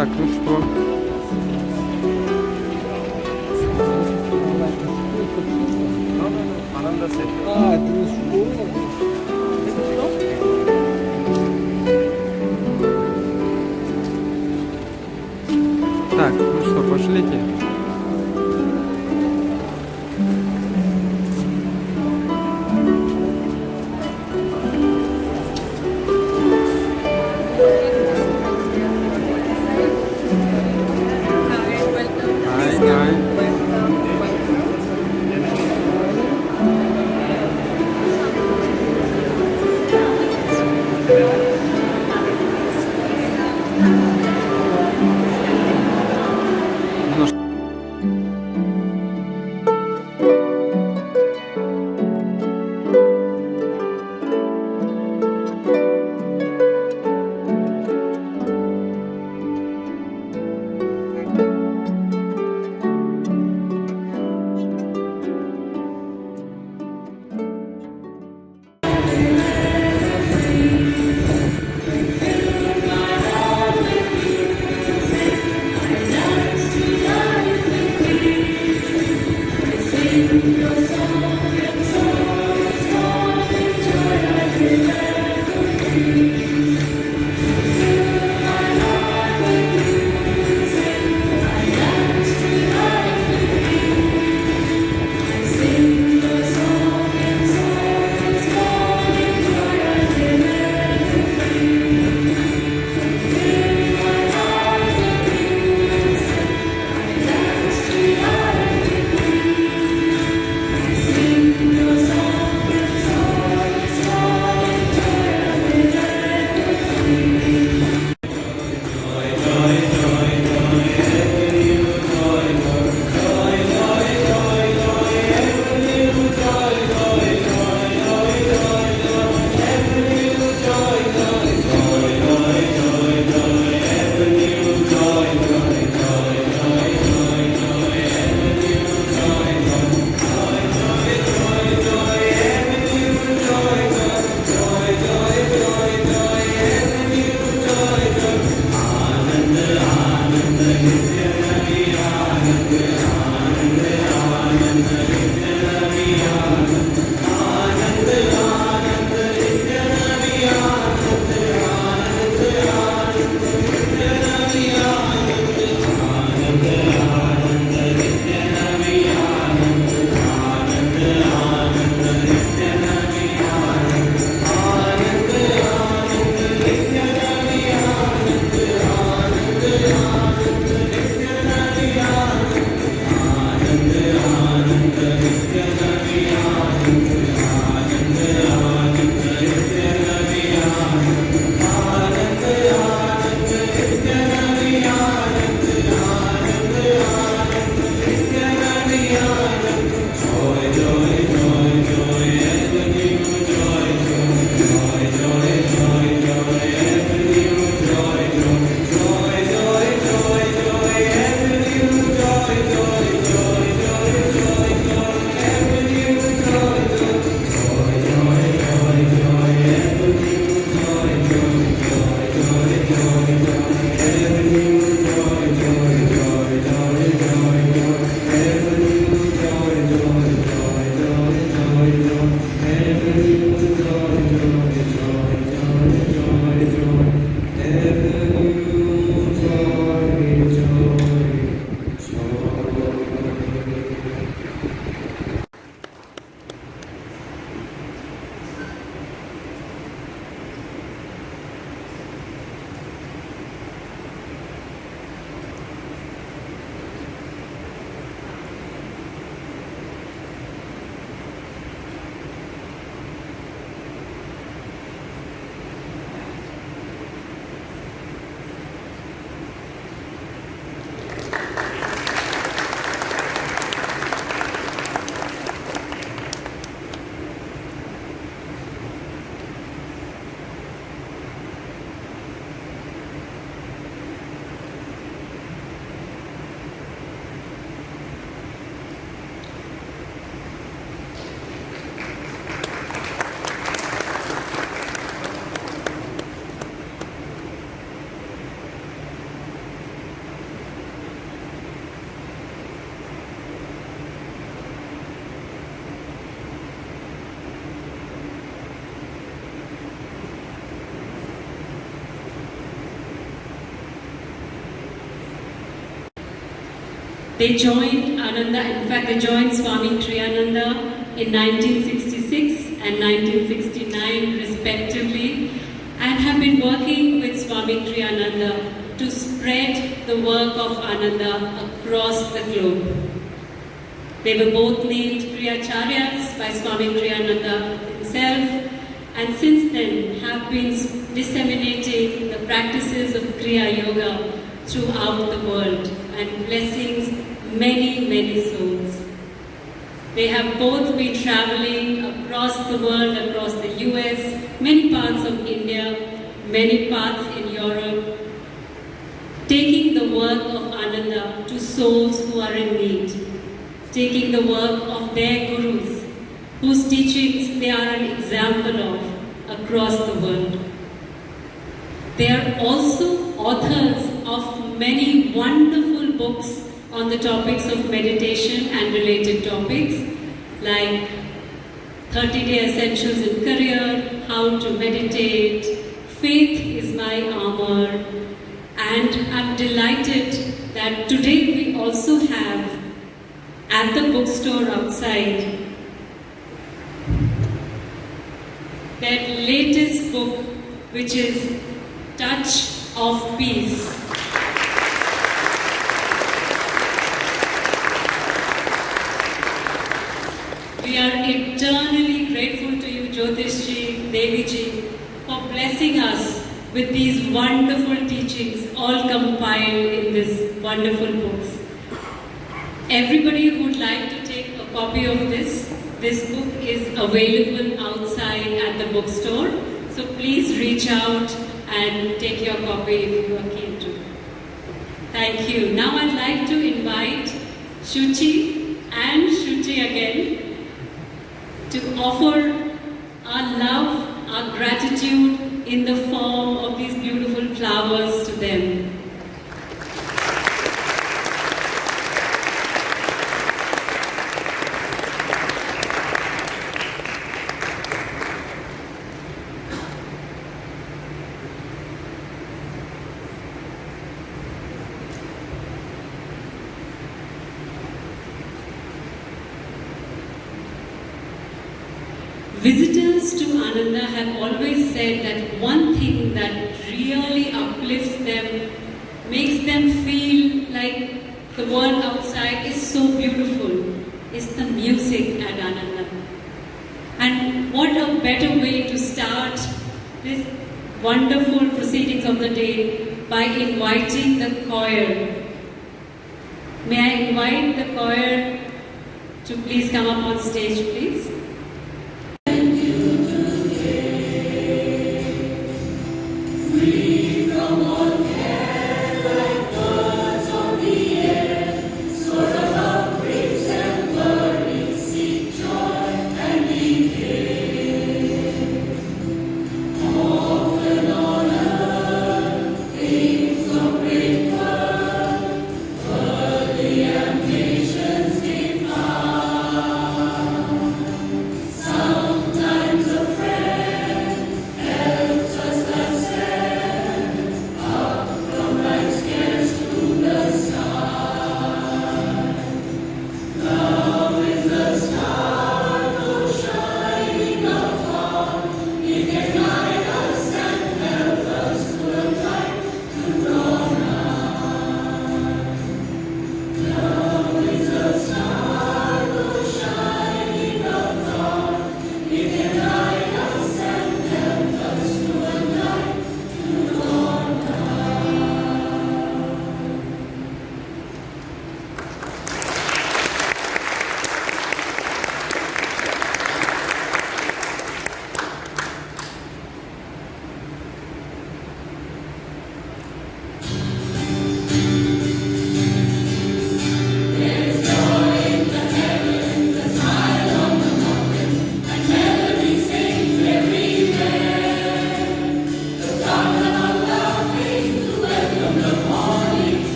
Так, ну что? Ananda Kriya. А, это не школа. Так, ну что, пошлите. Ай, ай. Ну They joined Ananda, in fact they joined Swami Kriyananda in 1966 and 1969 respectively, and have been working with Swami Kriyananda to spread the work of Ananda across the globe. They were both named Kriyacharyas by Swami Kriyananda himself, and since then have been disseminating the practices of Kriya Yoga throughout the world and blessings many souls. They have both been traveling across the world, across the US, many parts of India, many parts in Europe, taking the work of Ananda to souls who are in need, taking the work of their gurus, whose teachings they are an example of across the world. They are also authors of many wonderful books on the topics of meditation and related topics like 30-Day Essentials in Career, How to Meditate, Faith is My Armor, and I'm delighted that today we also have at the bookstore outside their latest book, which is Touch of Peace. We are eternally grateful to you, Jyotish Devi2, for blessing us with these wonderful teachings, all compiled in this wonderful books. Everybody who would like to take a copy of this book is available outside at the bookstore. So please reach out and take your copy if you are keen to. Thank you. Now I'd like to invite Shuchi and Shuchi again to offer our love, our gratitude in the form of these beautiful flowers to them. Visitors to Ananda have always said that one thing that really uplifts them, makes them feel like the world outside is so beautiful, is the music at Ananda. And what a better way to start this wonderful proceedings of the day by inviting the choir. May I invite the choir to please come up on stage, please.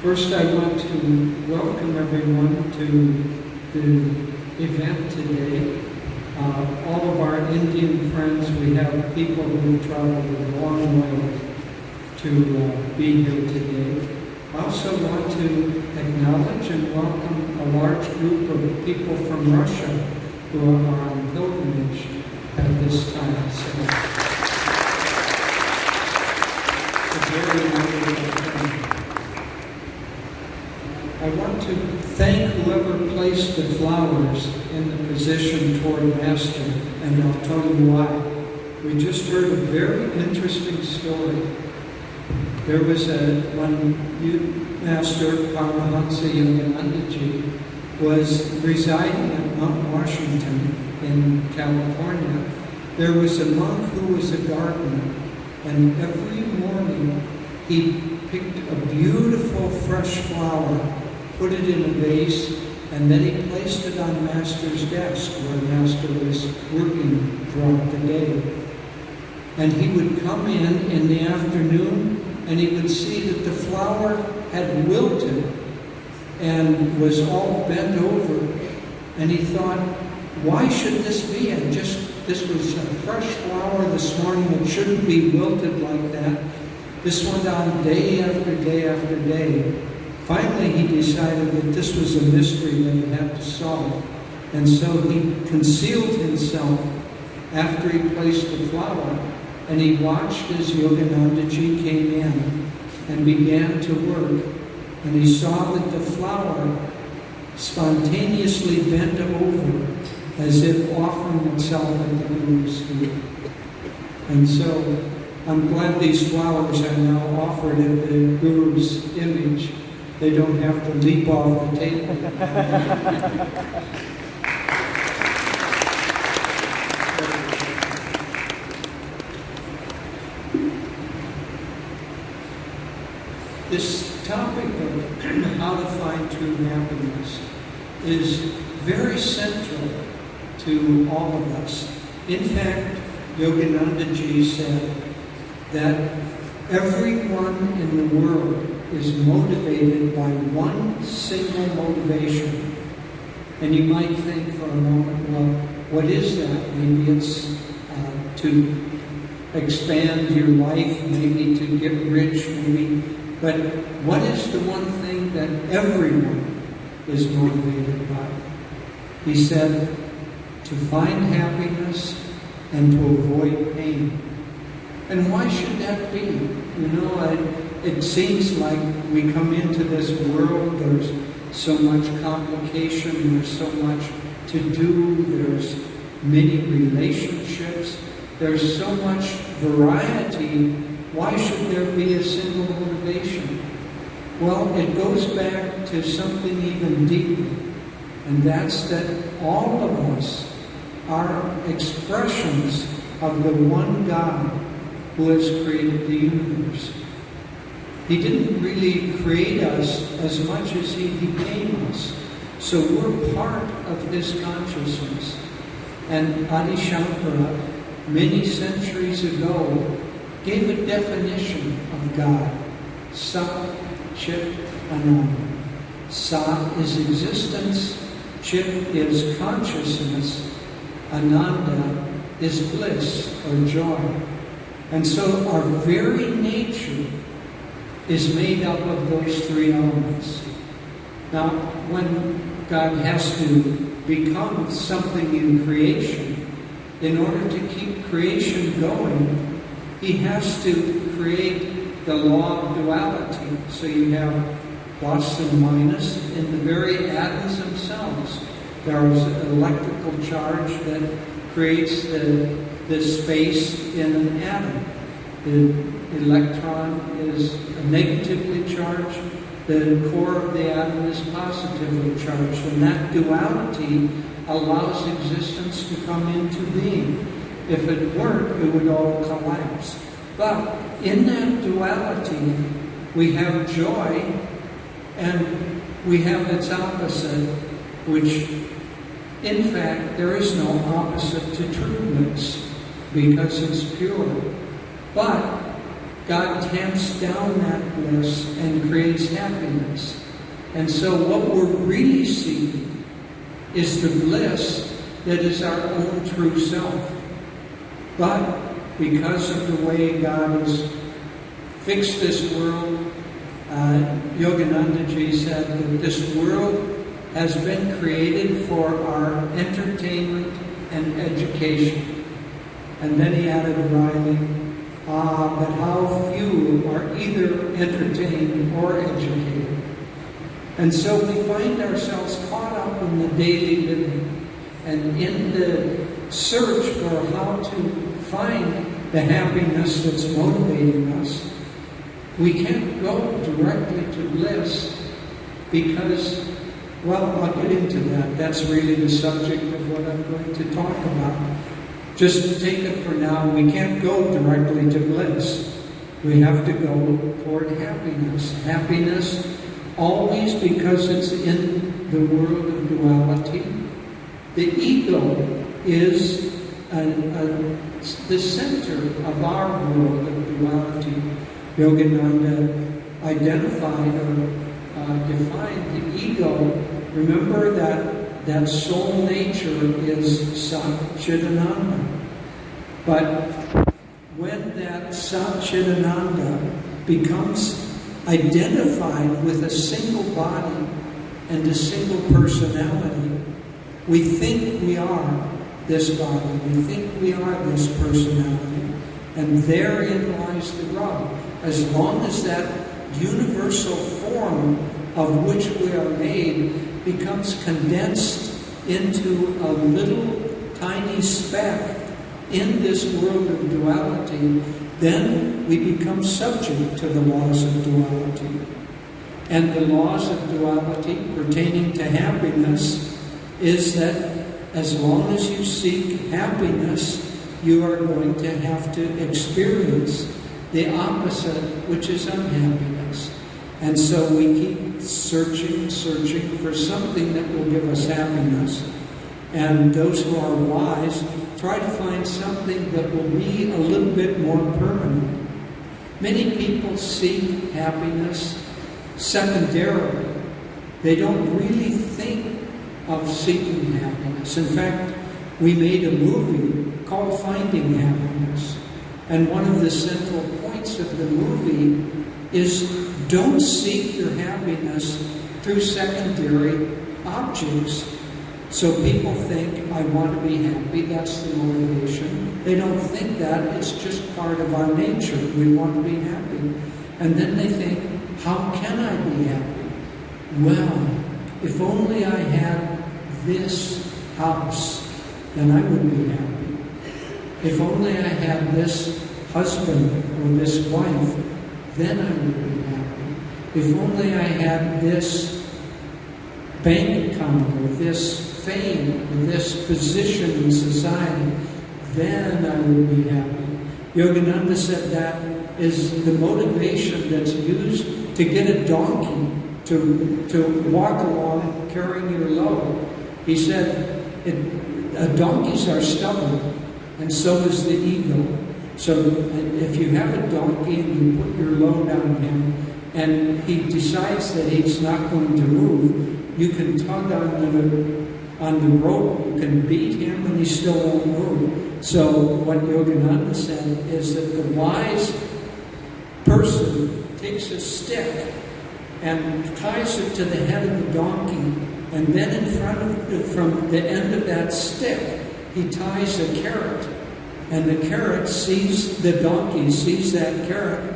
First, I want to welcome everyone to the event today. All of our Indian friends, we have people who traveled a long way to be here today. I also want to acknowledge and welcome a large group of people from Russia who are on pilgrimage at this time. So, it's a very wonderful thing. I want to thank whoever placed the flowers in the position toward Master, and I'll tell you why. We just heard a very interesting story. There was when Master Paramahansa Yoganandaji was residing at Mount Washington in California. There was a monk who was a gardener, and every morning he picked a beautiful fresh flower, put it in a vase, and then he placed it on Master's desk where Master was working throughout the day. And he would come in the afternoon, and he would see that the flower had wilted and was all bent over. And he thought, why should this be? This was a fresh flower this morning. It shouldn't be wilted like that. This went on day after day after day. Finally, he decided that this was a mystery that he had to solve. And so he concealed himself after he placed the flower, and he watched as Yoganandaji came in and began to work. And he saw that the flower spontaneously bent over as if offering itself at the Guru's feet. And so I'm glad these flowers are now offered at the Guru's image. They don't have to leap off the table. This topic of how to find true happiness is very central to all of us. In fact, Yoganandaji said that everyone in the world is motivated by one single motivation. And you might think for a moment, well, what is that? Maybe it's to expand your life, maybe to get rich, maybe. But what is the one thing that everyone is motivated by? He said, to find happiness and to avoid pain. And why should that be? You know, it seems like we come into this world, there's so much complication, there's so much to do, there's many relationships, there's so much variety. Why should there be a single motivation? Well, it goes back to something even deeper, and that's that all of us are expressions of the one God who has created the universe. He didn't really create us as much as He became us. So we're part of His consciousness. And Adi Shankara, many centuries ago, gave a definition of God. Sat, Chit, Ananda. Sa is existence, Chit is consciousness, Ananda is bliss or joy. And so our very nature is made up of those three elements. Now, when God has to become something in creation, in order to keep creation going, He has to create the law of duality. So you have plus and minus in the very atoms themselves. There is an electrical charge that creates the space in an atom. The electron is negatively charged. The core of the atom is positively charged. And that duality allows existence to come into being. If it weren't, it would all collapse. But in that duality, we have joy, and we have its opposite, which, in fact, there is no opposite to trueness, because it's pure. But God tamps down that bliss and creates happiness. And so what we're really seeking is the bliss that is our own true self. But because of the way God has fixed this world, Yogananda Ji said that this world has been created for our entertainment and education. And then he added wryly, but how few are either entertained or educated. And so we find ourselves caught up in the daily living and in the search for how to find the happiness that's motivating us. We can't go directly to bliss because, well, I'll get into that. That's really the subject of what I'm going to talk about. Just take it for now. We can't go directly to bliss. We have to go toward happiness. Happiness always because it's in the world of duality. The ego is the center of our world of duality. Yogananda identified or defined the ego. Remember that soul nature is Sat-Chit-Ananda. But when that Sat-Chit-Ananda becomes identified with a single body and a single personality, we think we are this body, we think we are this personality, and therein lies the rub. As long as that universal form of which we are made becomes condensed into a little tiny speck in this world of duality, then we become subject to the laws of duality. And the laws of duality pertaining to happiness is that as long as you seek happiness, you are going to have to experience the opposite, which is unhappiness. And so we keep searching for something that will give us happiness. And those who are wise try to find something that will be a little bit more permanent. Many people seek happiness secondarily. They don't really think of seeking happiness. In fact, we made a movie called Finding Happiness. And one of the central points of the movie is don't seek your happiness through secondary objects. So people think, I want to be happy, that's the motivation. They don't think that, it's just part of our nature. We want to be happy. And then they think, how can I be happy? Well, if only I had this house, then I would be happy. If only I had this husband or this wife, then I would be happy. If only I had this bank account or this fame or this position in society, then I would be happy. Yogananda said that is the motivation that's used to get a donkey to walk along carrying your load. He said, donkeys are stubborn, and so is the ego. So if you have a donkey and you put your load on him, and he decides that he's not going to move, you can tug on the rope, you can beat him, and he still won't move. So what Yogananda said is that the wise person takes a stick and ties it to the head of the donkey, and then from the end of that stick, he ties a carrot. And the carrot sees, the donkey sees that carrot,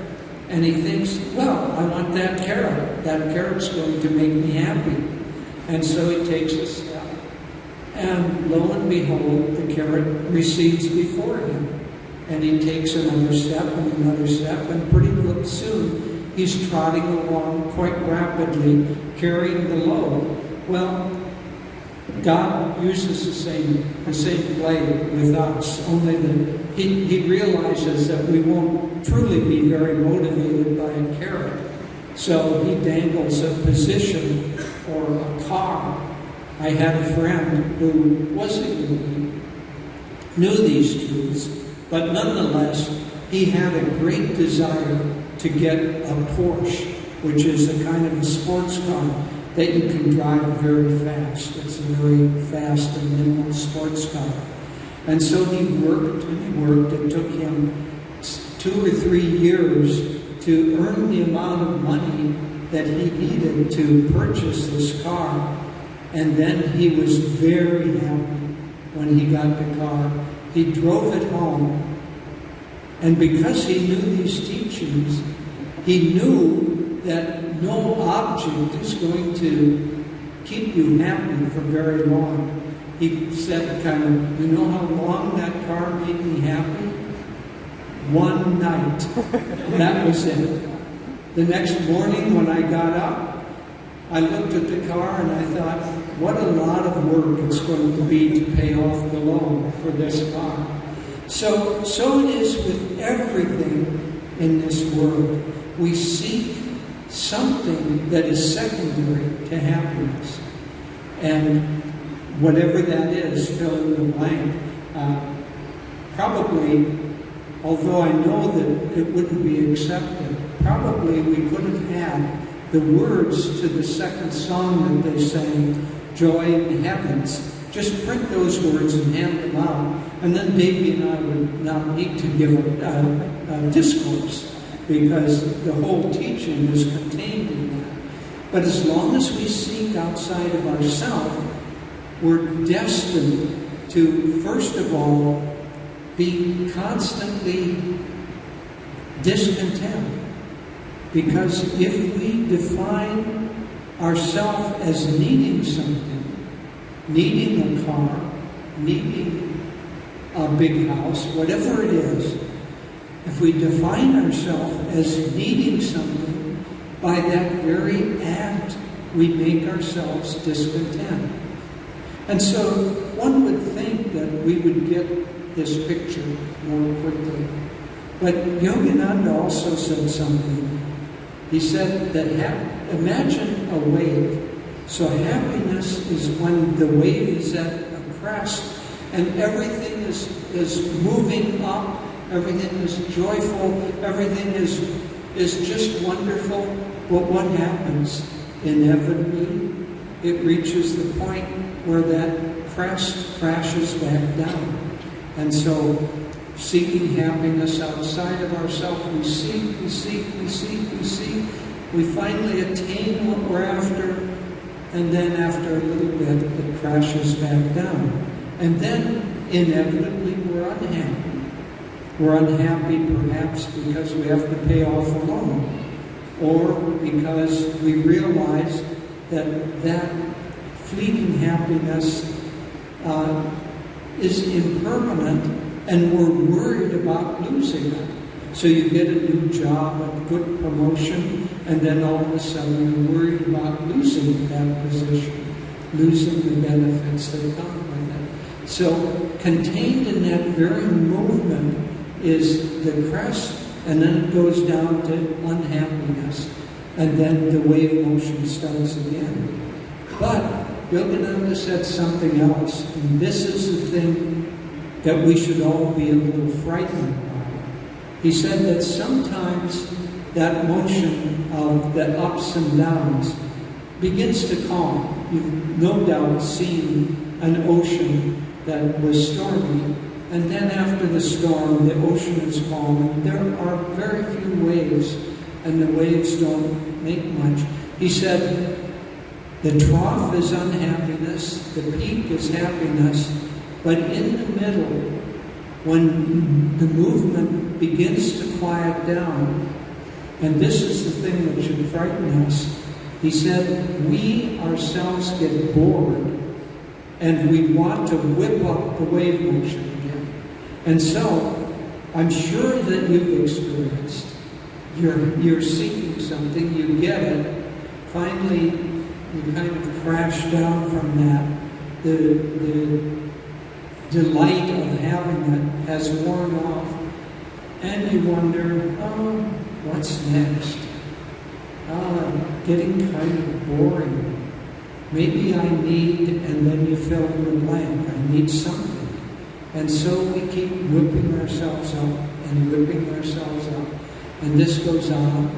and he thinks, well, I want that carrot. That carrot's going to make me happy. And so he takes a step. And lo and behold, the carrot recedes before him. And he takes another step, and pretty soon he's trotting along quite rapidly, carrying the load. Well, God uses the same play with us, only that he realizes that we won't truly be very motivated by a carrot. So he dangles a position or a car. I had a friend who was a yogi, knew these truths, but nonetheless he had a great desire to get a Porsche, which is a kind of a sports car that you can drive very fast. It's a very fast and nimble sports car. And so he worked and he worked. It took him 2 or 3 years to earn the amount of money that he needed to purchase this car. And then he was very happy when he got the car. He drove it home. And because he knew these teachings, he knew that no object is going to keep you happy for very long. He said kind of, you know how long that car made me happy? One night. That was it. The next morning when I got up, I looked at the car and I thought, what a lot of work it's going to be to pay off the loan for this car. So it is with everything in this world. We seek something that is secondary to happiness. And whatever that is, fill in the blank. Probably, although I know that it wouldn't be accepted, probably we could have had the words to the second song that they sang, Joy in the Heavens. Just print those words and hand them out. And then Davy and I would not need to give a discourse, because the whole teaching is contained in that. But as long as we seek outside of ourselves, we're destined to, first of all, be constantly discontent. Because if we define ourselves as needing something, needing a car, needing a big house, whatever it is, if we define ourselves as needing something, by that very act, we make ourselves discontent. And so one would think that we would get this picture more quickly. But Yogananda also said something. He said that imagine a wave. So happiness is when the wave is at a crest and everything is moving up, everything is joyful, everything is just wonderful. But what happens? Inevitably, it reaches the point where that crest crashes back down. And so, seeking happiness outside of ourselves, we seek, we finally attain what we're after, and then after a little bit, it crashes back down. And then, inevitably, we're unhappy. We're unhappy perhaps because we have to pay off a loan, or because we realize that fleeting happiness is impermanent, and we're worried about losing it. So you get a new job, a good promotion, and then all of a sudden you're worried about losing that position, losing the benefits that come with it. So contained in that very movement is the crest, and then it goes down to unhappiness, and then the wave motion starts again. But Yogananda said something else, and this is the thing that we should all be a little frightened by. He said that sometimes that motion of the ups and downs begins to calm. You've no doubt seen an ocean that was stormy, and then after the storm, the ocean is calm, and there are very few waves, and the waves don't make much. He said, the trough is unhappiness, the peak is happiness, but in the middle, when the movement begins to quiet down, and this is the thing that should frighten us, he said, we ourselves get bored, and we want to whip up the wave motion again. And so, I'm sure that you've experienced, you're seeking something, you get it, finally you kind of crash down from that. The delight of having it has worn off, and you wonder, oh, what's next? Getting kind of boring. Maybe I need, and then you fill in the blank, I need something. And so we keep whipping ourselves up and whipping ourselves up. And this goes on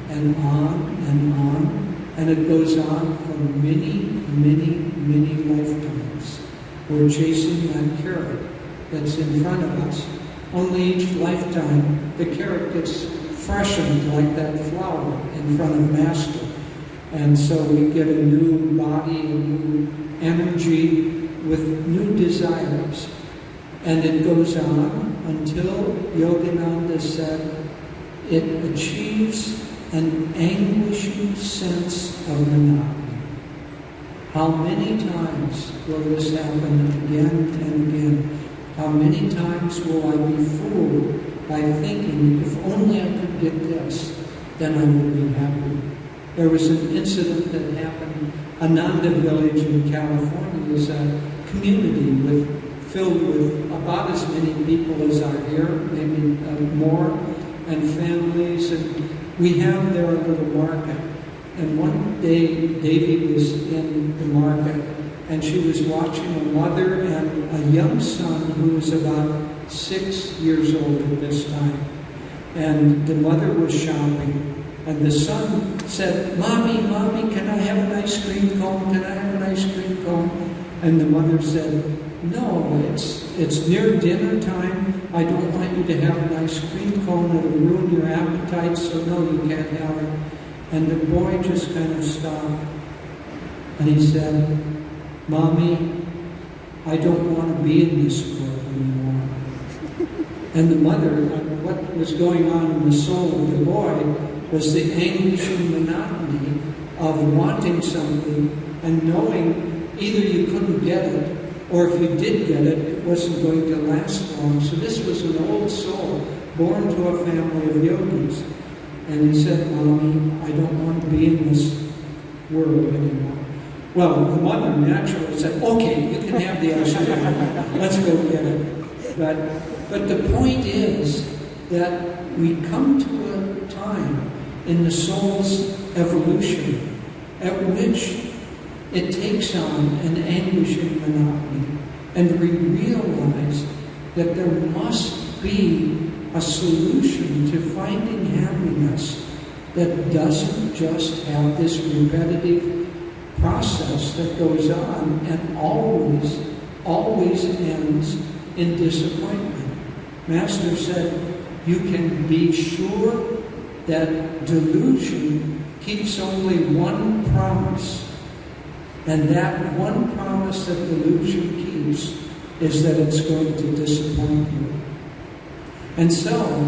and on and on. And it goes on for many, many, many lifetimes. We're chasing that carrot that's in front of us. Only each lifetime, the carrot gets freshened like that flower in front of Master. And so we get a new body, a new energy with new desires. And it goes on until Yogananda said it achieves an anguishing sense of monotony. How many times will this happen again and again? How many times will I be fooled by thinking, if only I could get this, then I would be happy? There was an incident that happened. Ananda Village in California is a community filled with about as many people as are here, maybe more, and families. And we have there a little market. And one day, Devi was in the market, and she was watching a mother and a young son who was about 6 years old at this time. And the mother was shopping. And the son said, Mommy, Mommy, can I have an ice cream cone? Can I have an ice cream cone? And the mother said, no, it's near dinner time. I don't want you to have an ice cream cone. It'll ruin your appetite, so no, you can't have it. And the boy just kind of stopped. And he said, Mommy, I don't want to be in this world anymore. And the mother, what was going on in the soul of the boy was the anguishing monotony of wanting something and knowing either you couldn't get it, or if you did get it, it wasn't going to last long. So this was an old soul born to a family of yogis. And he said, Mommy, I don't want to be in this world anymore. Well, the mother naturally said, okay, you can have the ice cream. Let's go get it. But the point is that we come to a time in the soul's evolution at which it takes on an anguishing monotony, and we realize that there must be a solution to finding happiness that doesn't just have this repetitive process that goes on and always ends in disappointment. Master said, you can be sure that delusion keeps only one promise. And that one promise that delusion keeps is that it's going to disappoint you. And so,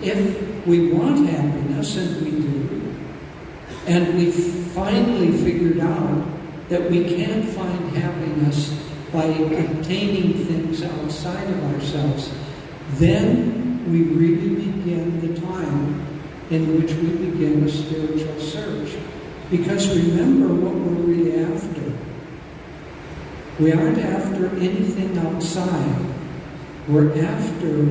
if we want happiness, and we do, and we've finally figured out that we can't find happiness by obtaining things outside of ourselves, then we really begin the time in which we begin a spiritual search. Because remember what we're really after. We aren't after anything outside. We're after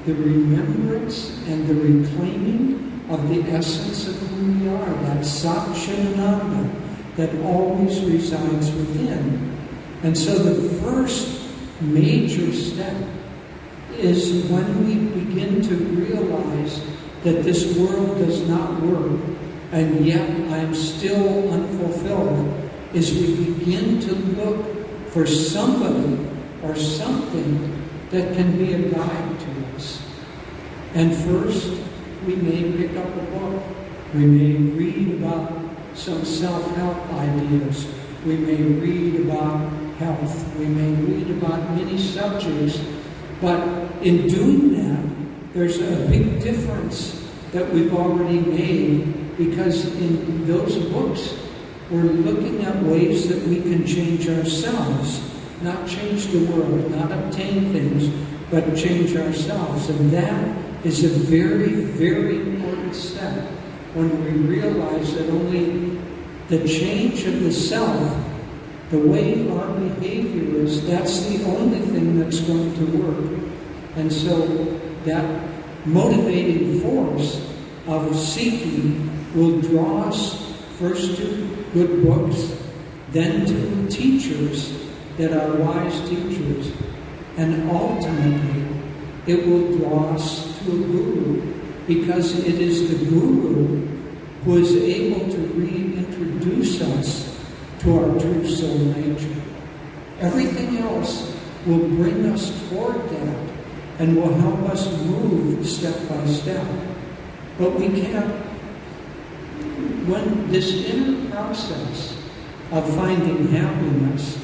the remembrance and the reclaiming of the essence of who we are, that Sat Chidananda that always resides within. And so the first major step is when we begin to realize that this world does not work, and yet I am still unfulfilled, is we begin to look for somebody or something that can be a guide to us. And first, we may pick up a book. We may read about some self-help ideas. We may read about health. We may read about many subjects. But in doing that, there's a big difference that we've already made, because in those books, we're looking at ways that we can change ourselves, not change the world, not obtain things, but change ourselves. And that is a very, very important step when we realize that only the change of the self, the way our behavior is, that's the only thing that's going to work. And so that motivating force of seeking will draw us first to good books, then to teachers that are wise teachers, and ultimately it will draw us to to a guru because it is the guru who is able to reintroduce us to our true soul nature. Everything else will bring us toward that and will help us move step by step. But we can't, when this inner process of finding happiness,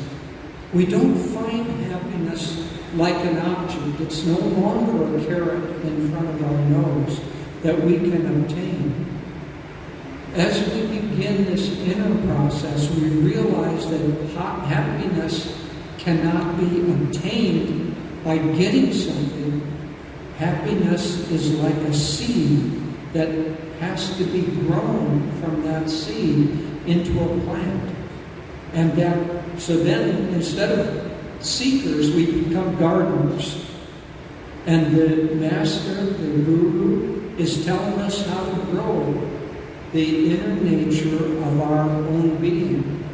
we don't find happiness like an object. It's no longer a carrot in front of our nose that we can obtain. As we begin this inner process, we realize that happiness cannot be obtained by getting something. Happiness is like a seed that has to be grown from that seed into a plant. And so then, instead of seekers, we become gardeners. And the master, the guru, is telling us how to grow the inner nature of our own being.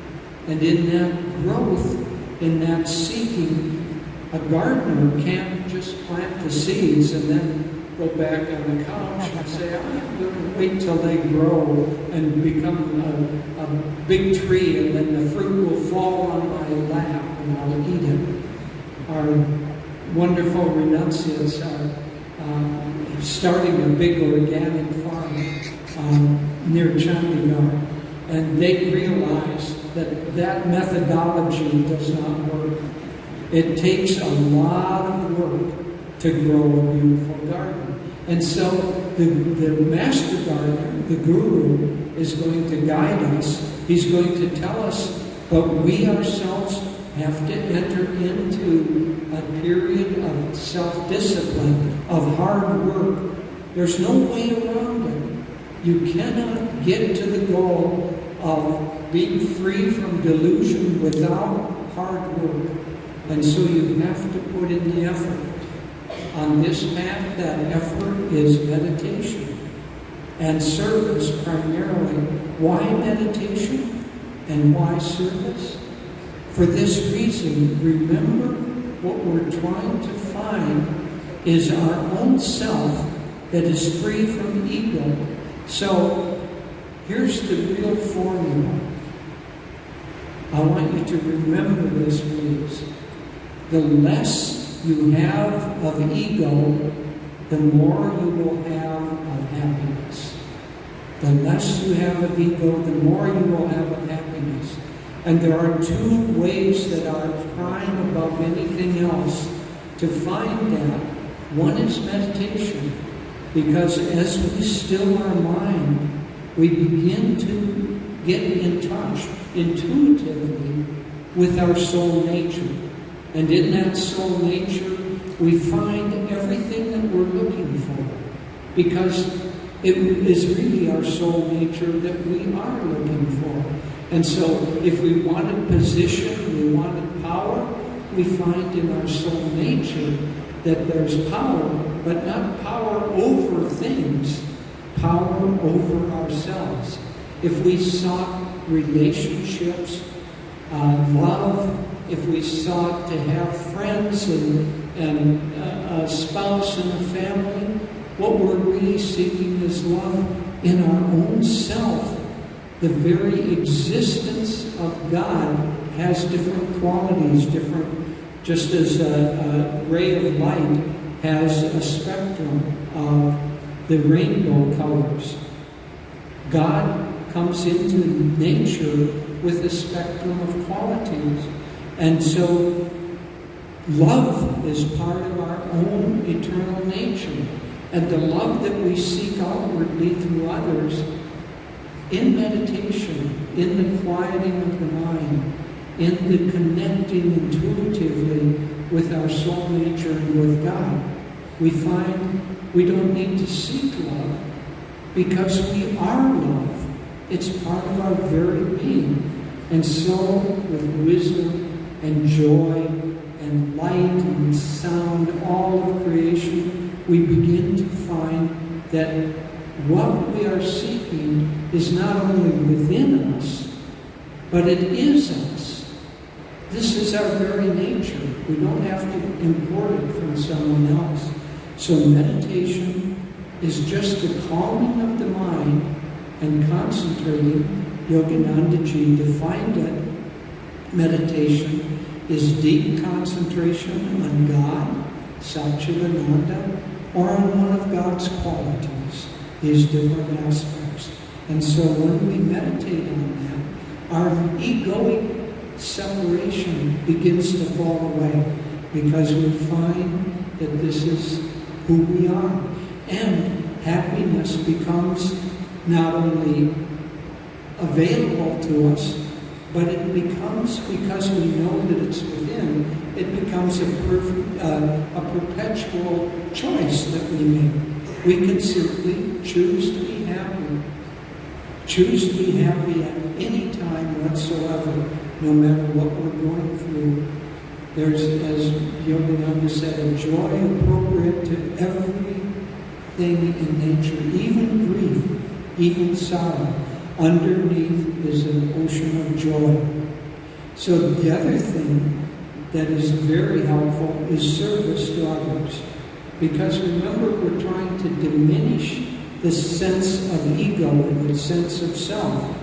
And in that growth, in that seeking, a gardener can't just plant the seeds and then go back on the couch and say, I'm going to wait till they grow and become a big tree, and then the fruit will fall on my lap and I'll eat it. Our wonderful renunciates are starting a big organic farm near Chandigarh, and they realize that methodology does not work. It takes a lot of work to grow a beautiful garden. And so the master gardener, the guru, is going to guide us. He's going to tell us, but we ourselves have to enter into a period of self-discipline, of hard work. There's no way around it. You cannot get to the goal of being free from delusion without hard work. And so you have to put in the effort. On this path, that effort is meditation and service primarily. Why meditation and why service? For this reason, remember what we're trying to find is our own self that is free from ego. So here's the real formula. I want you to remember this, please. The less you have of ego, the more you will have of happiness. The less you have of ego, the more you will have of happiness. And there are two ways that are prime above anything else to find that. One is meditation, because as we still our mind, we begin to get in touch intuitively with our soul nature. And in that soul nature, we find everything that we're looking for, because it is really our soul nature that we are looking for. And so if we wanted position, we wanted power, we find in our soul nature that there's power, but not power over things, power over ourselves. If we sought relationships, love, if we sought to have friends and a spouse and a family, what we're really seeking is love in our own self. The very existence of God has different qualities, just as a ray of light has a spectrum of the rainbow colors. God comes into nature with a spectrum of qualities. And so love is part of our own eternal nature. And the love that we seek outwardly through others, in meditation, in the quieting of the mind, in the connecting intuitively with our soul nature and with God, we find we don't need to seek love, because we are love. It's part of our very being. And so, with wisdom and joy and light and sound, all of creation, we begin to find that what we are seeking is not only within us, but it is us. This is our very nature. We don't have to import it from someone else. So meditation is just the calming of the mind and concentrating. Yogananda Ji defined it. Meditation is deep concentration on God, Satchidananda, or on one of God's qualities, these different aspects. And so when we meditate on that, our egoic separation begins to fall away, because we find that this is who we are. And happiness becomes not only available to us, but it becomes, because we know that it's within, it becomes a perpetual choice that we make. We can simply choose to be happy. Choose to be happy at any time whatsoever, no matter what we're going through. There's, as Yogananda said, a joy appropriate to everything in nature, even grief, even sorrow. Underneath is an ocean of joy. So the other thing that is very helpful is service to others. Because remember, we're trying to diminish the sense of ego and the sense of self.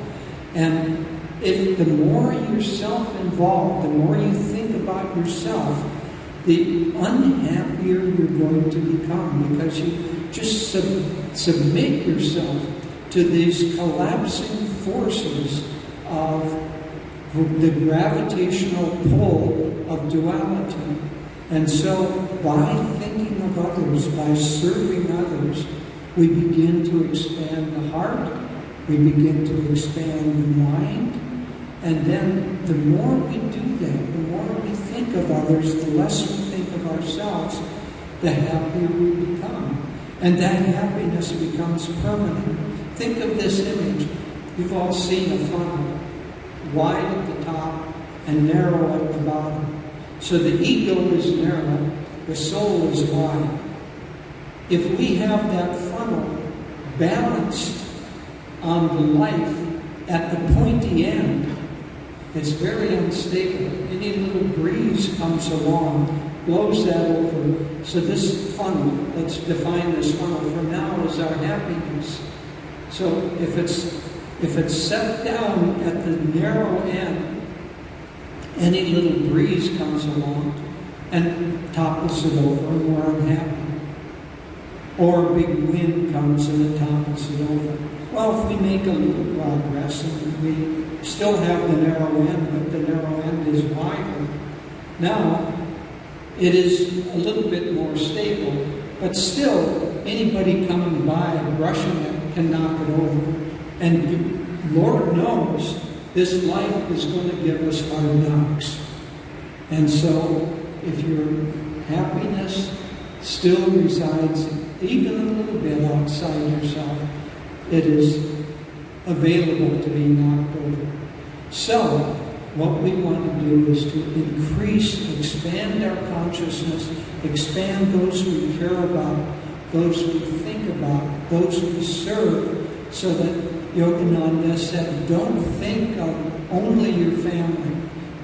And if the more you're self-involved, the more you think about yourself, the unhappier you're going to become, because you just submit yourself to these collapsing forces of the gravitational pull of duality. And so by thinking of others, by serving others, we begin to expand the heart, we begin to expand the mind, and then the more we do that, the more we think of others, the less we think of ourselves, the happier we become. And that happiness becomes permanent. Think of this image. You've all seen a funnel, wide at the top and narrow at the bottom. So the ego is narrow, the soul is wide. If we have that funnel balanced on the life at the pointy end, it's very unstable. Any little breeze comes along, blows that over. So this funnel, let's define this funnel for now as our happiness. So if it's set down at the narrow end, any little breeze comes along and topples it over and we're unhappy. Or a big wind comes and it topples it over. Well, if we make a little progress and we still have the narrow end, but the narrow end is wider, now it is a little bit more stable, but still anybody coming by brushing it can knock it over. And Lord knows this life is going to give us hard knocks. And so if your happiness still resides even a little bit outside yourself, it is available to be knocked over. So what we want to do is to expand our consciousness, expand those we care about, those we think about, those we serve, so that Yogananda said, don't think of only your family.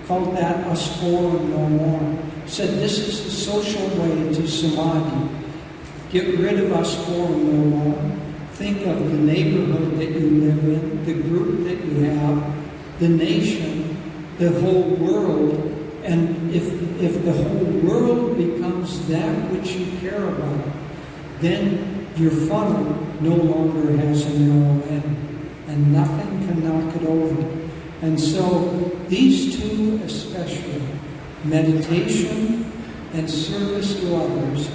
Called that us four and no more. Said this is the social way to samadhi. Get rid of us four and no more. Think of the neighborhood that you live in, the group that you have, the nation, the whole world. And if the whole world becomes that which you care about, then your funnel no longer has a narrow end, and nothing can knock it over. And so these two especially, meditation and service to others,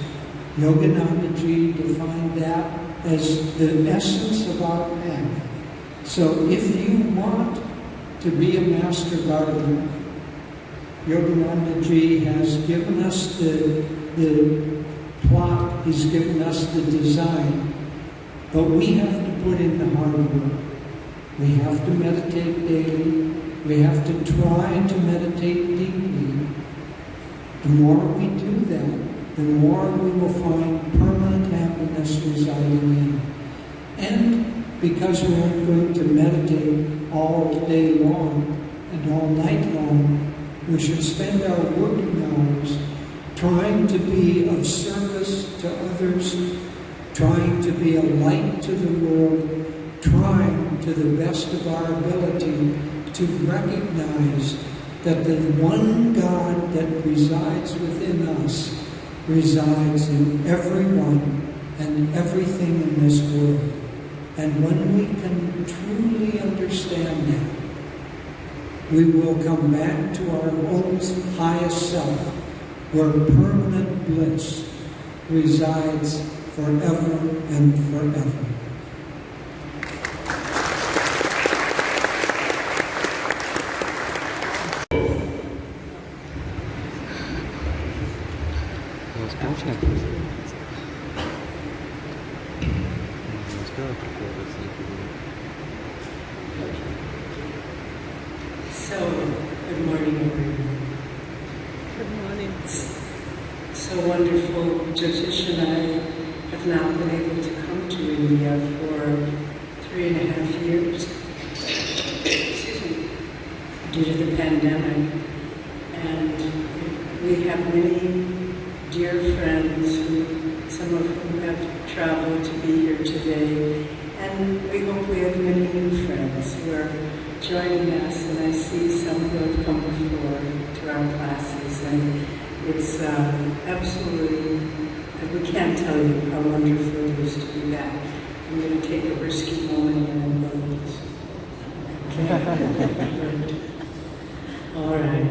Yogananda Ji defined that as the essence of our path. So if you want to be a master gardener, Yogananda Ji has given us the plot, he's given us the design, but we have to put in the hard work. We have to meditate daily. We have to try to meditate deeply. The more we do that, the more we will find permanent happiness residing in. And because we aren't going to meditate all day long and all night long, we should spend our working hours trying to be of service to others, trying to be a light to the world, trying to the best of our ability to recognize that the one God that resides within us resides in everyone and everything in this world. And when we can truly understand that, we will come back to our own highest self, where permanent bliss resides forever and forever. Скучно? Сделай какого-то So, good morning, everyone. Good morning. It's so wonderful. Jyotish and I have now been able to come to India for 3.5 years. Excuse me. Due to the pandemic. And we have many dear friends, some of whom have traveled to be here today. And we hope we have many new friends who are joining us, and I see some who have come before to our classes, and it's absolutely, we can't tell you how wonderful it is to be back. I'm going to take a risky moment and I'm going to okay. All right.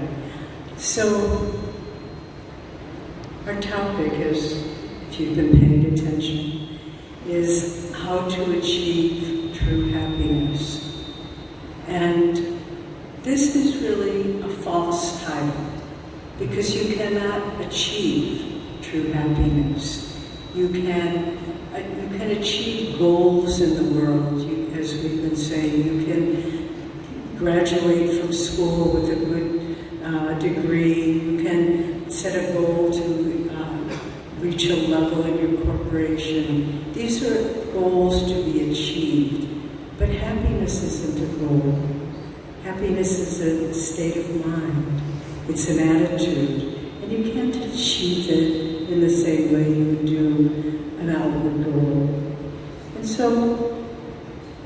So, our topic is, if you've been paying attention, is how to achieve true happiness. And this is really a false title, because you cannot achieve true happiness. You can achieve goals in the world, as we've been saying. You can graduate from school with a good degree. You can set a goal to reach a level in your corporation. These are goals to be achieved. But happiness isn't a goal. Happiness is a state of mind. It's an attitude. And you can't achieve it in the same way you would do an outward goal. And so,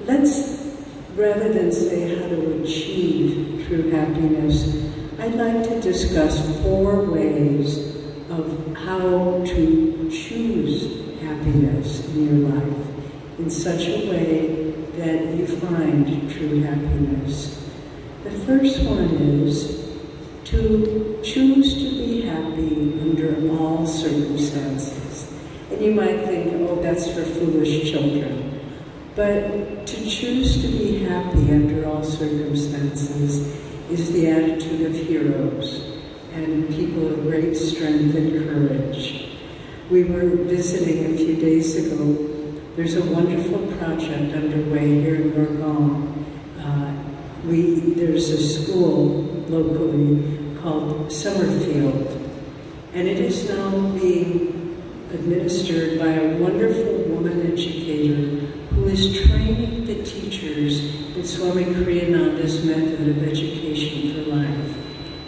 let's, rather than say how to achieve true happiness, I'd like to discuss 4 ways of how to choose happiness in your life in such a way that you find true happiness. The first one is to choose to be happy under all circumstances. And you might think, oh, that's for foolish children. But to choose to be happy under all circumstances is the attitude of heroes and people of great strength and courage. We were visiting a few days ago. There's a wonderful project underway here in Gurgaon. There's a school locally called Summerfield, and it is now being administered by a wonderful woman educator who is training the teachers in Swami Kriyananda's method of education for life.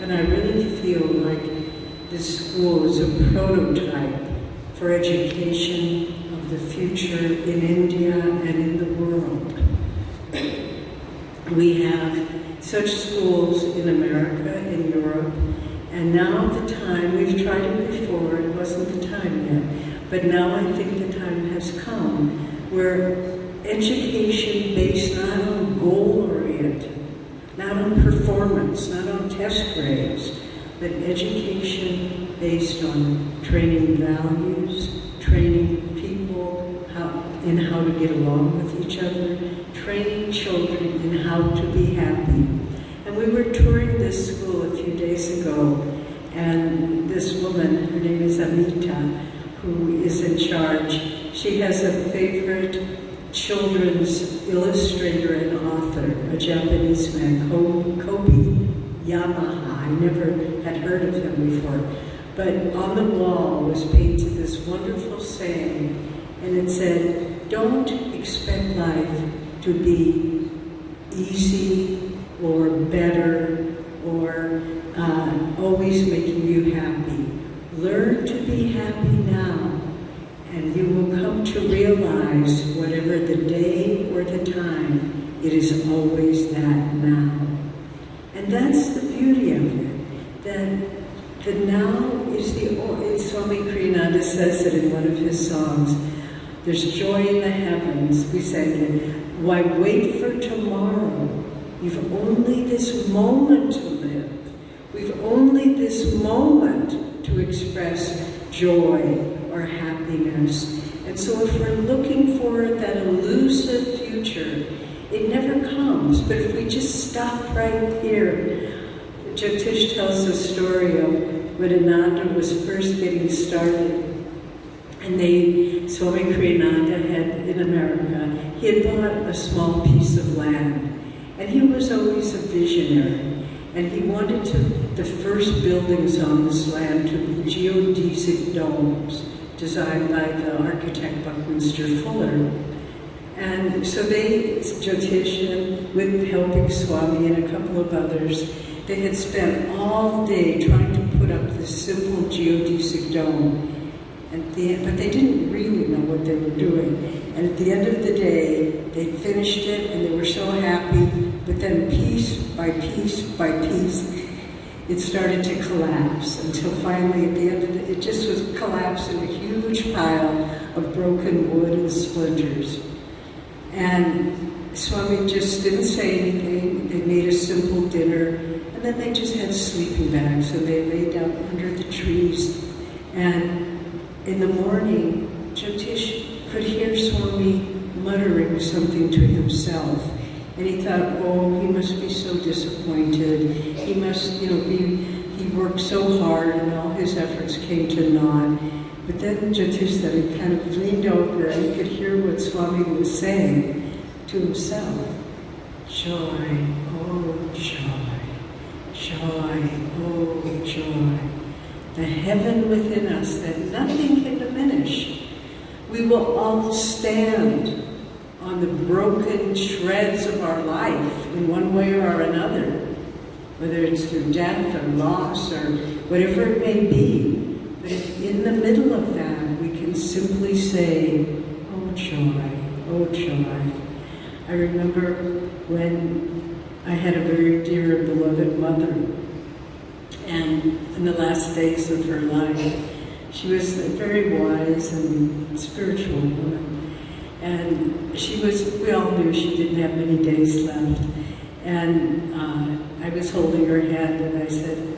And I really feel like this school is a prototype for education of the future in India and in the world. We have such schools in America, in Europe, and now the time, we've tried it before, it wasn't the time yet, but now I think the time has come where education based not on goal-oriented, not on performance, not on test grades, but education based on training values, training people in how to get along with each other, training children in how to be happy. And we were touring this school a few days ago, and this woman, her name is Amita, who is in charge, she has a favorite children's illustrator and author, a Japanese man, Kobe Yamaha. I never had heard of him before. But on the wall was painted this wonderful saying, and it said, don't expect life to be easy or better or always making you happy. Learn learn to be happy now, and you will come to realize whatever the day or the time, it is always that now. And that's the beauty of it, that the now is Swami Kriyananda says it in one of his songs, there's joy in the heavens. We sang it, why wait for tomorrow? You've only this moment to live. We've only this moment to express joy or happiness. And so if we're looking for that elusive future, it never comes. But if we just stop right here, Jyotish tells the story of when Ananda was first getting started. And Swami Kriyananda had, in America, he had bought a small piece of land. And he was always a visionary. And he wanted the first buildings on this land to be geodesic domes, designed by the architect Buckminster Fuller. And so Jyotish, with helping Swami and a couple of others, they had spent all day trying to put up this simple geodesic dome. But they didn't really know what they were doing. And at the end of the day, they finished it and they were so happy, but then piece by piece by piece, it started to collapse until finally at the end of it just was collapsed in a huge pile of broken wood and splinters. And Swami just didn't say anything. They made a simple dinner, and then they just had sleeping bags, so they laid down under the trees. And in the morning, Jyotish could hear Swami muttering something to himself. And he thought, oh, he must be so disappointed. He must, he worked so hard and all his efforts came to naught. But then Jyotish said he kind of leaned over and he could hear what Swami was saying to himself. Joy, oh joy, joy, oh joy. The heaven within us that nothing can diminish. We will all stand on the broken shreds of our life in one way or another, whether it's through death or loss or whatever it may be. But if in the middle of that we can simply say, oh joy, oh joy. I remember when I had a very dear and beloved mother, and in the last days of her life, she was a very wise and spiritual woman. And we all knew she didn't have many days left. And I was holding her hand and I said,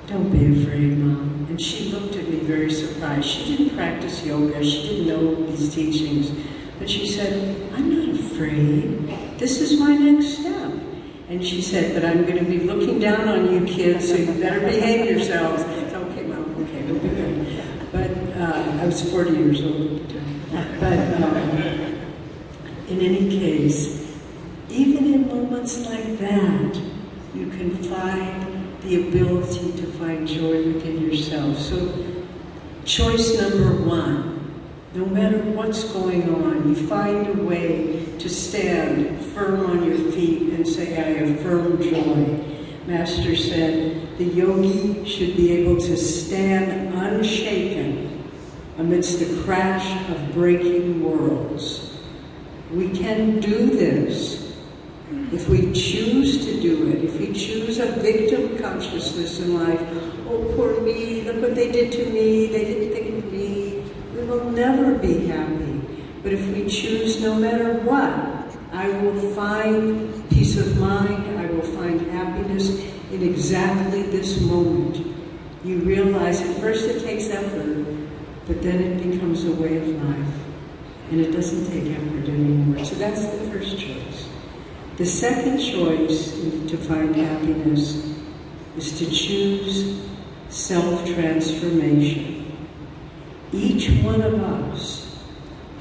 don't be afraid, Mom. And she looked at me very surprised. She didn't practice yoga, she didn't know these teachings. But she said, I'm not afraid. This is my next step. And she said, but I'm going to be looking down on you kids, so you better behave yourselves. I said, okay, Mom, okay, we'll be good. But I was 40 years old at the time. But in any case, even in moments like that, you can find the ability to find joy within yourself. So, choice number one, no matter what's going on, you find a way to stand firm on your feet and say, I affirm joy. Master said, the yogi should be able to stand unshaken amidst the crash of breaking worlds. We can do this if we choose to do it, if we choose a victim consciousness in life. Oh, poor me, look what they did to me, they didn't think of me. We will never be happy. But if we choose, no matter what, I will find peace of mind, I will find happiness in exactly this moment. You realize at first it takes effort, but then it becomes a way of life. And it doesn't take effort anymore. So that's the first choice. The second choice to find happiness is to choose self-transformation. Each one of us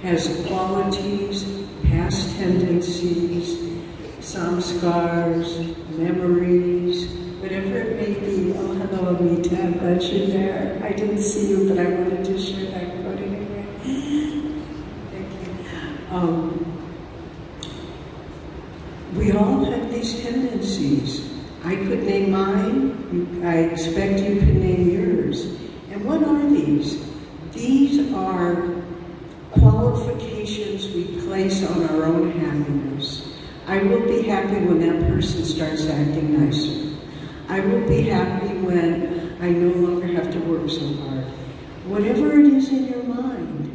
has qualities, past tendencies, samskars, memories, whatever it may be. Oh, hello, Amita, I'm glad you're there. I didn't see you, but I wanted to share that quote anyway. We all have these tendencies. I could name mine. I expect you can name yours. And what what are these? These are qualifications we place on our own happiness. I will be happy when that person starts acting nicer. I will be happy when I no longer have to work so hard. Whatever it is in your mind,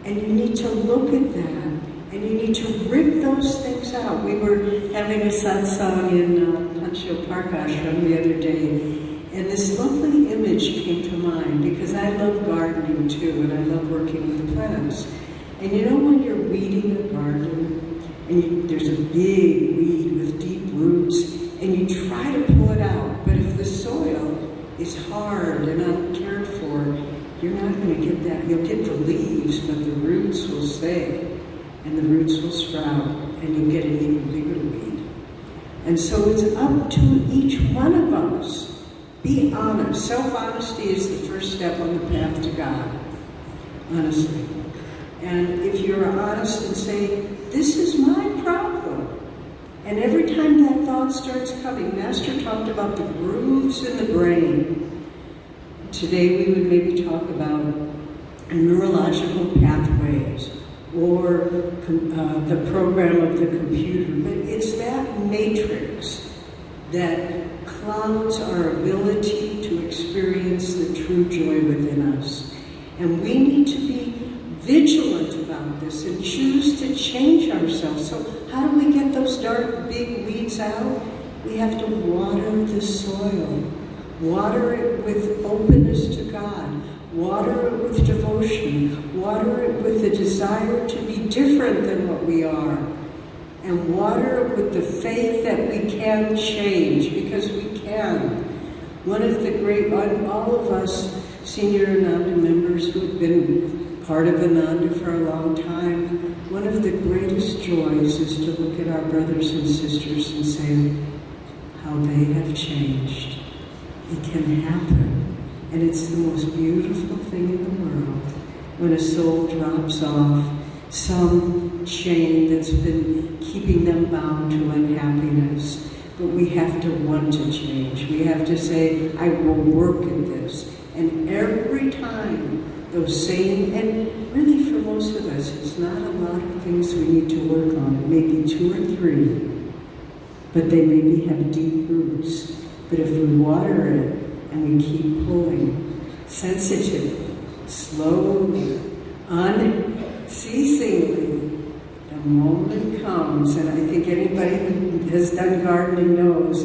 and you need to look at that, and you need to rip those things out. We were having a satsang in Pancho Park Ashram the other day, and this lovely image came to mind because I love gardening too, and I love working with plants. And you know when you're weeding a garden, and there's a big weed with deep roots, and you try to pull it out, but if the soil is hard and uncared for, you're not going to get that. You'll get the leaves, but the roots will stay, and the roots will sprout, and you'll get an even bigger weed. And so it's up to each one of us. Be honest. Self-honesty is the first step on the path to God, honestly. And if you're honest and say, this is my problem, and every time that thought starts coming, Master talked about the grooves in the brain. Today we would maybe talk about neurological pathways or the program of the computer, but it's that matrix that clouds our ability to experience the true joy within us. And we need to be vigilant about this and choose to change ourselves. So how do we get those dark, big weeds out? We have to water the soil. Water it with openness to God. Water it with devotion. Water it with the desire to be different than what we are. And water it with the faith that we can change, because we can. One of the great, all of us senior Ananda members who have been part of Ananda for a long time, one of the greatest joys is to look at our brothers and sisters and say how they have changed. It can happen. And it's the most beautiful thing in the world when a soul drops off some chain that's been keeping them bound to unhappiness. But we have to want to change. We have to say, I will work at this. And every time those same, and really for most of us, it's not a lot of things we need to work on. It may be 2 or 3, but they maybe have deep roots. But if we water it and we keep pulling sensitively, slowly, unceasingly, the moment comes, and I think anybody who has done gardening knows,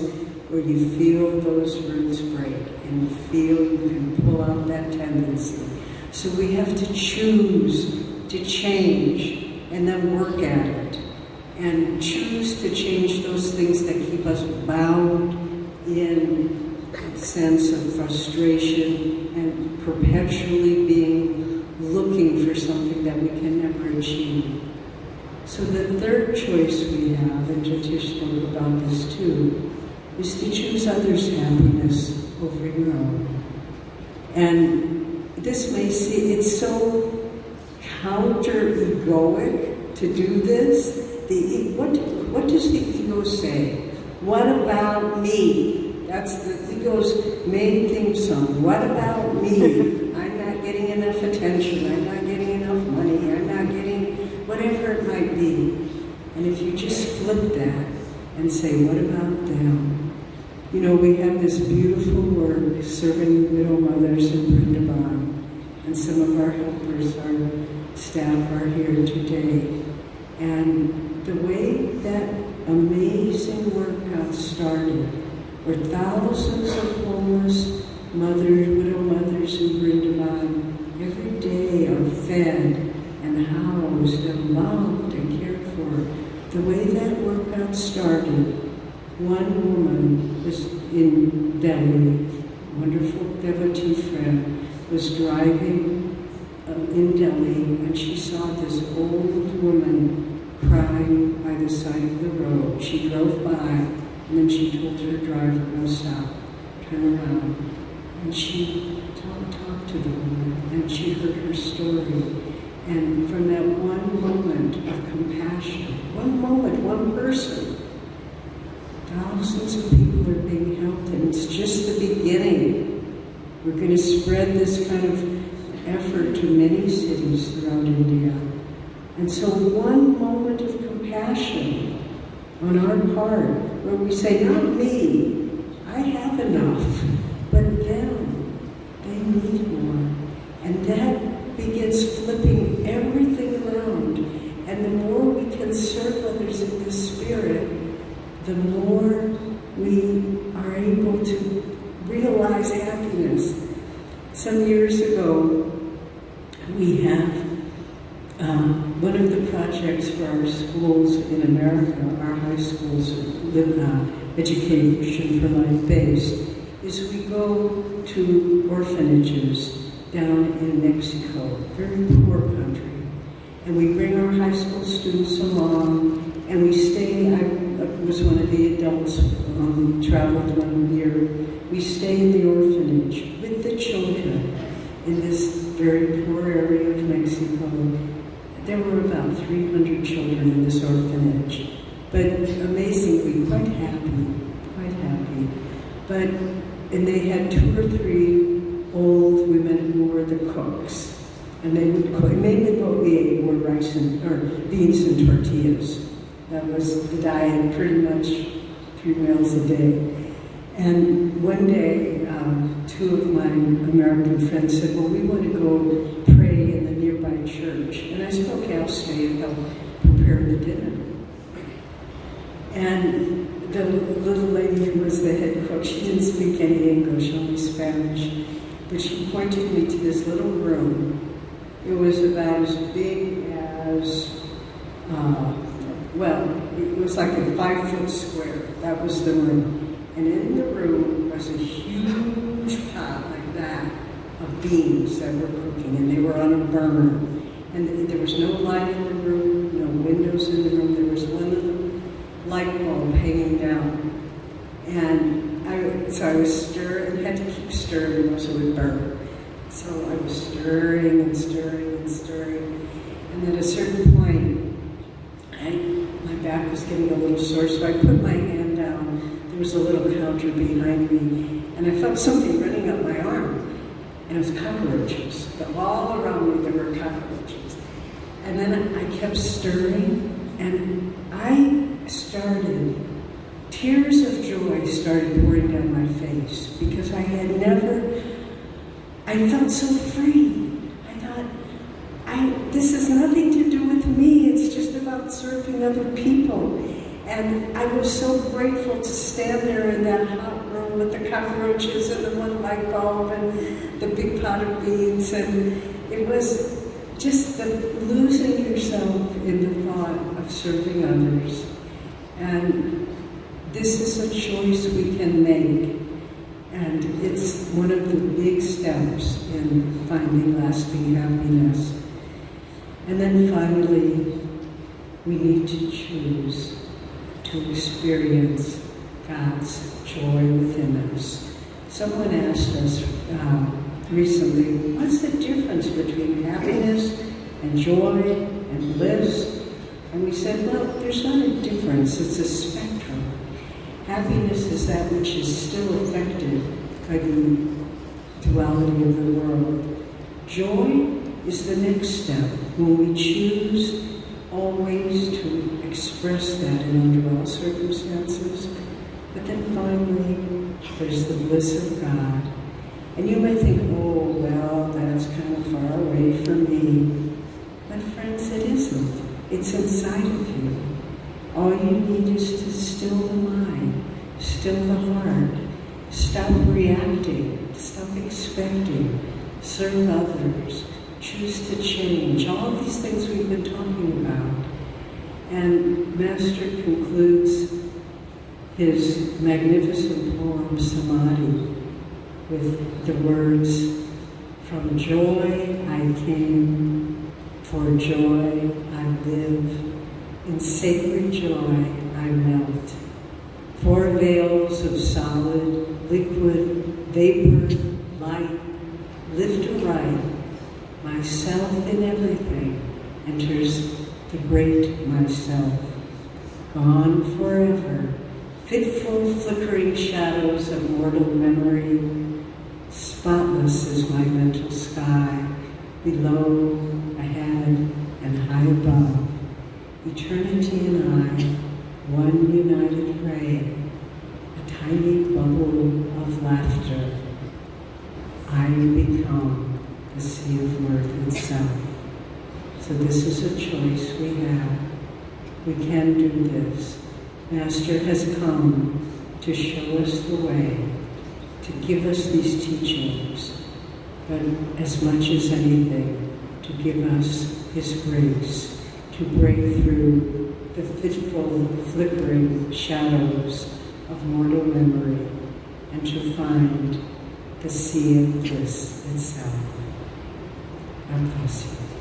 where you feel those roots break and you feel you can pull out that tendency. So we have to choose to change and then work at it, and choose to change those things that keep us bound in a sense of frustration and perpetually looking for something that we can never achieve. So the third choice we have, and Jyotish spoke about this too, is to choose others' happiness over your own. And this may seem, it's so counter-egoic to do this. What does the ego say? What about me? That's the ego's main theme song. What about me? I'm not getting enough attention. I'm not getting enough money. I'm not getting whatever it might be. And if you just flip that and say, what about them? You know, we have this beautiful work serving widow mothers in Vrindavan, and some of our helpers, our staff are here today. And the way that amazing work got started, where thousands of homeless mothers, widow mothers in Vrindavan every day are fed and housed and loved and cared for. The way that work got started, one woman was in Delhi, a wonderful devotee friend, was driving in Delhi, and she saw this old woman crying by the side of the road. She drove by, and then she told her driver, no, stop, turn around. And she talked to the woman, and she heard her story. And from that one moment of compassion, one moment, one person, thousands of people are being helped, and it's just the beginning. We're going to spread this kind of effort to many cities throughout India. And so one moment of compassion on our part, where we say, not me, I have enough, but them, they need more. And that begins flipping everything around. And the more we can serve others in this spirit, the more we are able to realize happiness. Some years ago, we have one of the projects for our schools in America, our high schools, education for life based, is we go to orphanages down in Mexico, very poor country. And we bring our high school students along, and we stay. I was one of the adults, traveled 1 year. We stay in the orphanage with the children in this very poor area of Mexico. There were about 300 children in this orphanage, but amazingly quite happy. And they had 2 or 3 old women who were the cooks. And they would cook, mainly what we ate were beans and tortillas. That was the diet, pretty much 3 meals a day. And one day, 2 of my American friends said, well, we want to go pray in the nearby church. And I said, okay, I'll stay and help prepare the dinner. And the little lady who was the head cook, she didn't speak any English, only Spanish. But she pointed me to this little room. It was about as big as, it was like a 5-foot square. That was the room. And in the room was a huge pot like that of beans that were cooking, and they were on a burner. And there was no light in the room, no windows in the room. There was one little light bulb hanging down. And I was stirring, had to keep stirring or else it would burn. So I was stirring and stirring and stirring. And at a certain point, my back was getting a little sore, so I put my hand down. There was a little counter behind me, and I felt something running up my arm. And it was cockroaches. But all around me, there were cockroaches. And then I kept stirring, and tears of joy started pouring down my face, because I felt so free. I thought, this has nothing to do with me, it's just about serving other people. And I was so grateful to stand there in that hot room with the cockroaches and the one light bulb and the big pot of beans. And it was just the losing yourself in the thought of serving others. And this is a choice we can make. And it's one of the big steps in finding lasting happiness. And then finally, we need to choose to experience God's joy within us. Someone asked us recently, what's the difference between happiness and joy and bliss? And we said, well, there's not a difference, it's a spectrum. Happiness is that which is still affected by the duality of the world. Joy is the next step, when we choose always to express that under all circumstances. But then finally, there's the bliss of God. And you may think, oh, well, that's kind of far away from me. But friends, it isn't. It's inside of you. All you need is to still the mind, still the heart, stop reacting, stop expecting, serve others, choose to change, all of these things we've been talking about. And Master concludes his magnificent poem, Samadhi, with the words, from joy I came, for joy I live, in sacred joy I melt. 4 veils of solid, liquid, vapor, light, lift aright. Myself in everything enters the great myself. Gone forever, fitful flickering shadows of mortal memory, spotlight cosmos is my mental sky, below, ahead, and high above. Eternity and I, one united ray, a tiny bubble of laughter. I become the sea of mirth itself. So this is a choice we have. We can do this. Master has come to show us the way, to give us these teachings, but as much as anything, to give us His grace, to break through the fitful, flickering shadows of mortal memory, and to find the sea of bliss itself. God bless you.